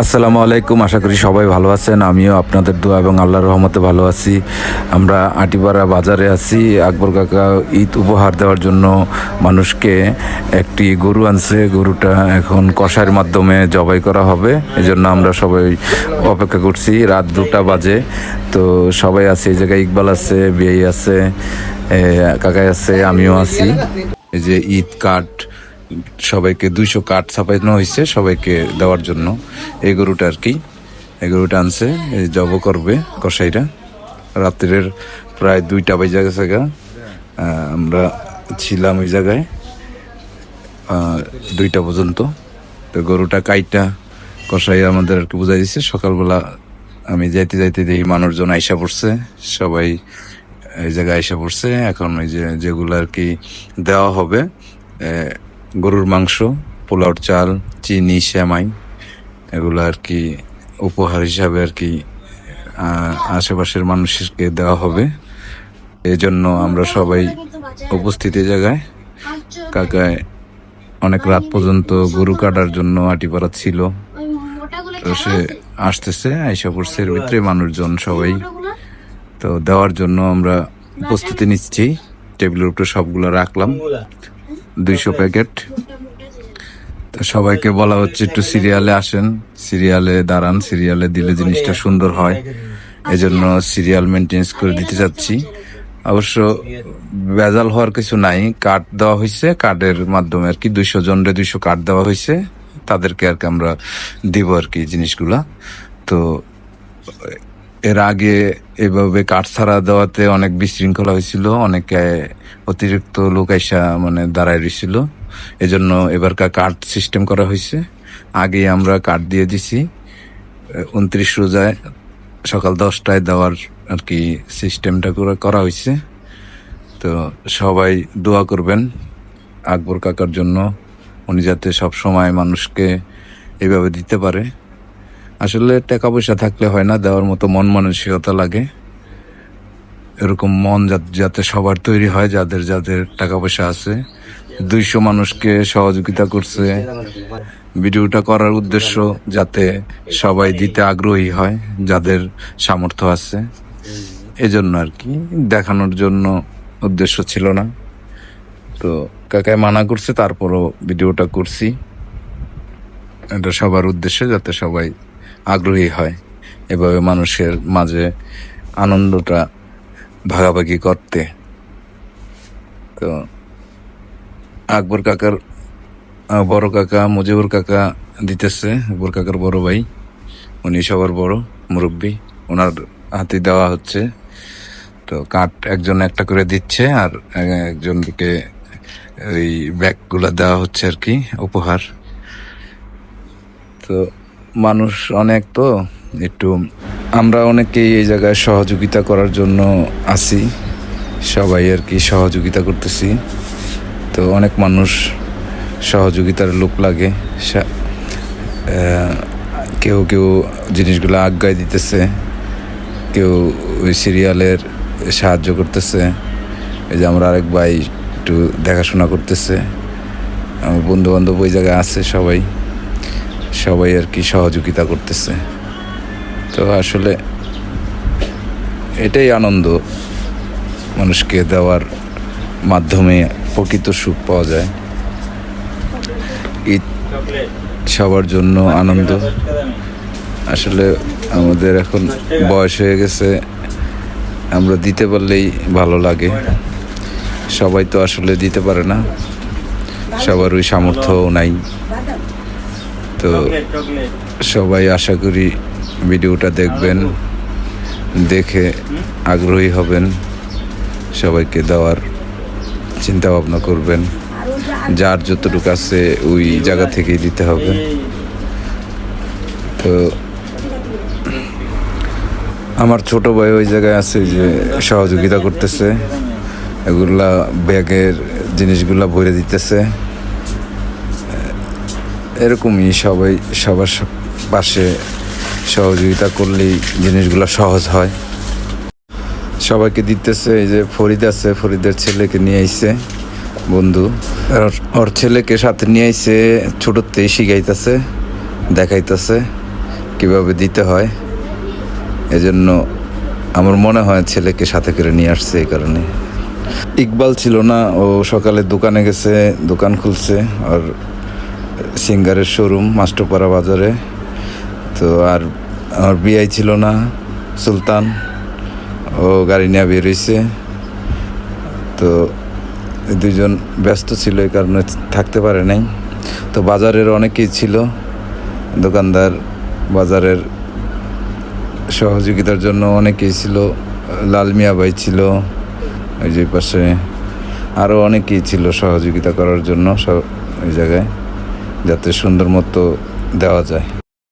আসসালামু আলাইকুম। আশা করি সবাই ভালো আছেন। আমিও আপনাদের দোয়া এবং আল্লাহর রহমতে ভালো আছি। আমরা আটিপাড়া বাজারে আছি। আকবর কাকা ঈদ উপহার দেওয়ার জন্য মানুষকে একটি গরু আনছে। গরুটা এখন কষার মাধ্যমে জবাই করা হবে, এজন্য আমরা সবাই অপেক্ষা করছি। রাত 2টা বাজে, তো সবাই আছে এই জায়গায়। ইকবাল আছে, বিআই আছে, কাকাই আছে, আমিও আছি। এই যে ঈদ কার্ড সবাইকে 200 কার্ড ছাপানো হয়েছে সবাইকে দেওয়ার জন্য। এই গরুটা আর কি, এই গরুটা আনছে, এই জব করবে কসাইরা। রাত্রের প্রায় 2টা বেজে গেছে গা। আমরা ছিলাম ওই জায়গায় 2টা পর্যন্ত। তো গরুটা কাইটা কসাই আমাদের আর কি বুঝাই দিচ্ছে। সকালবেলা আমি যাইতে যাইতে দেখি মানুষজন আইসা পড়ছে, সবাই এই জায়গায় আইসা পড়ছে। এখন ওই যেগুলো আর কি দেওয়া হবে, গরুর মাংস, পোলাওর চাল, চিনি, সেমাই, এগুলো আর কি উপহার হিসাবে আর কি আশেপাশের মানুষকে দেওয়া হবে। এই জন্য আমরা সবাই উপস্থিত এই জায়গায়। কাকায় অনেক রাত পর্যন্ত গরু কাটার জন্য আটিপাড়া ছিল, তো সে আসতেছে, আইসা পড়ছে। এর ভিতরে মানুষজন সবাই তো দেওয়ার জন্য আমরা প্রস্তুতি নিচ্ছি। টেবিলের উপরে সবগুলো রাখলাম, 200 প্যাকেট। তো সবাইকে বলা হচ্ছে একটু সিরিয়ালে আসেন, সিরিয়ালে দাঁড়ান, সিরিয়ালে দিলে জিনিসটা সুন্দর হয়। এজন্য সিরিয়াল মেনটেন্স করে দিতে চাচ্ছি। অবশ্য ভেজাল হওয়ার কিছু নাই। কার্ড দেওয়া হয়েছে, কার্ডের মাধ্যমে আর কি 200 জনরে 200 কার্ড দেওয়া হয়েছে, তাদেরকে আর কি আমরা দিব আর কি জিনিসগুলা। তো এর আগে এভাবে কার্ড ছাড়া দেওয়াতে অনেক বিশৃঙ্খলা হয়েছিল, অনেকে অতিরিক্ত লোক আইসা মানে দাঁড়ায় রয়েছিল। এজন্য এবারকার কার্ড সিস্টেম করা হয়েছে। আগে আমরা কার্ড দিয়ে দিছি, 29 রোজায় সকাল 10টায় দেওয়ার আর কি সিস্টেমটা করা হয়েছে। তো সবাই দোয়া করবেন আকবর কাকার জন্য, উনি যাতে সব সময় মানুষকে এইভাবে দিতে পারে। আসলে টাকা পয়সা থাকলে হয় না, দেওয়ার মতো মন মানসিকতা লাগে। এরকম মন যাতে সবার তৈরি হয়, যাদের যাদের টাকা পয়সা আছে। 200 মানুষকে সহযোগিতা করছে। ভিডিওটা করার উদ্দেশ্য যাতে সবাই দিতে আগ্রহী হয়, যাদের সামর্থ্য আছে, এজন্য আর কি, দেখানোর জন্য উদ্দেশ্য ছিল না। তো কাকায় মানা করছে, তারপরও ভিডিওটা করছি। এটা সবার উদ্দেশ্যে, যাতে সবাই আগ্রহী হয় এভাবে মানুষের মাঝে আনন্দটা ভাগাভাগি করতে। তো আকবর কাকার বড় কাকা মুজিবুর কাকা দিতেছে, আকবর কাকার বড় ভাই, উনি সবার বড় মুরব্বী, ওনার হাতে দেওয়া হচ্ছে। তো কাঠ একজন একটা করে দিচ্ছে, আর একজনকে ওই ব্যাগগুলা দেওয়া হচ্ছে আর কি উপহার। তো মানুষ অনেক, তো একটু আমরা অনেকেই এই জায়গায় সহযোগিতা করার জন্য আছি, সবাই আর কি সহযোগিতা করতেছি। তো অনেক মানুষ সহযোগিতার লোক লাগে, কেউ কেউ জিনিসগুলো আজ্ঞায় দিতেছে, কেউ ওই সিরিয়ালের সাহায্য করতেছে। এই যে আমরা আরেক ভাই একটু দেখাশোনা করতেছে, আমার বন্ধু বান্ধব ওই জায়গায় আছে, সবাই সবাই আর কি সহযোগিতা করতেছে। তো আসলে এটাই আনন্দ, মানুষকে দেওয়ার মাধ্যমে প্রকৃত সুখ পাওয়া যায়। ঈদ সবার জন্য আনন্দ। আসলে আমাদের এখন বয়স হয়ে গেছে, আমরা দিতে পারলেই ভালো লাগে। সবাই তো আসলে দিতে পারে না, সবার ওই সামর্থ্য নাই। তো সবাই আশা করি ভিডিওটা দেখবেন, দেখে আগ্রহী হবেন, সবাইকে দেওয়ার চিন্তা ভাবনা করবেন। যার যতটুকু আছে ওই জায়গা থেকেই দিতে হবে। তো আমার ছোট ভাই ওই জায়গায় আছে, যে সহযোগিতা করতেছে, এগুলা ব্যাগের জিনিসগুলা ভরে দিতেছে। এরকমই সবাই সবার পাশে সহযোগিতা করলেই জিনিসগুলো সহজ হয়। সবাইকে দিতেছে। এই যে ফরিদ আছে, ফরিদের ছেলেকে নিয়ে আইছে বন্ধু, ওর ছেলেকে সাথে নিয়ে আইছে, ছোটতেই শিখাইতেছে, দেখাইতেছে। কিভাবে দিতে হয়, এজন্য আমার মনে হয় ছেলেকে সাথে করে নিয়ে আসছে এই কারণে। ইকবাল ছিল না, ও সকালে দোকানে গেছে, দোকান খুলছে আর সিঙ্গারের শোরুম মাস্টারপাড়া বাজারে। তো আর আমার বিয়াই ছিল না, সুলতান, ও গাড়ি নিয়ে বেরোইছে। তো এই দুজন ব্যস্ত ছিল, এই কারণে থাকতে পারে নাই। তো বাজারের অনেকেই ছিল, দোকানদার বাজারের সহযোগিতার জন্য অনেকেই ছিল। লাল মিয়া ভাই ছিল, ওই যে পাশে আরও অনেকেই ছিল সহযোগিতা করার জন্য সব ওই জায়গায়, যাতে সুন্দর মতো দেওয়া যায়।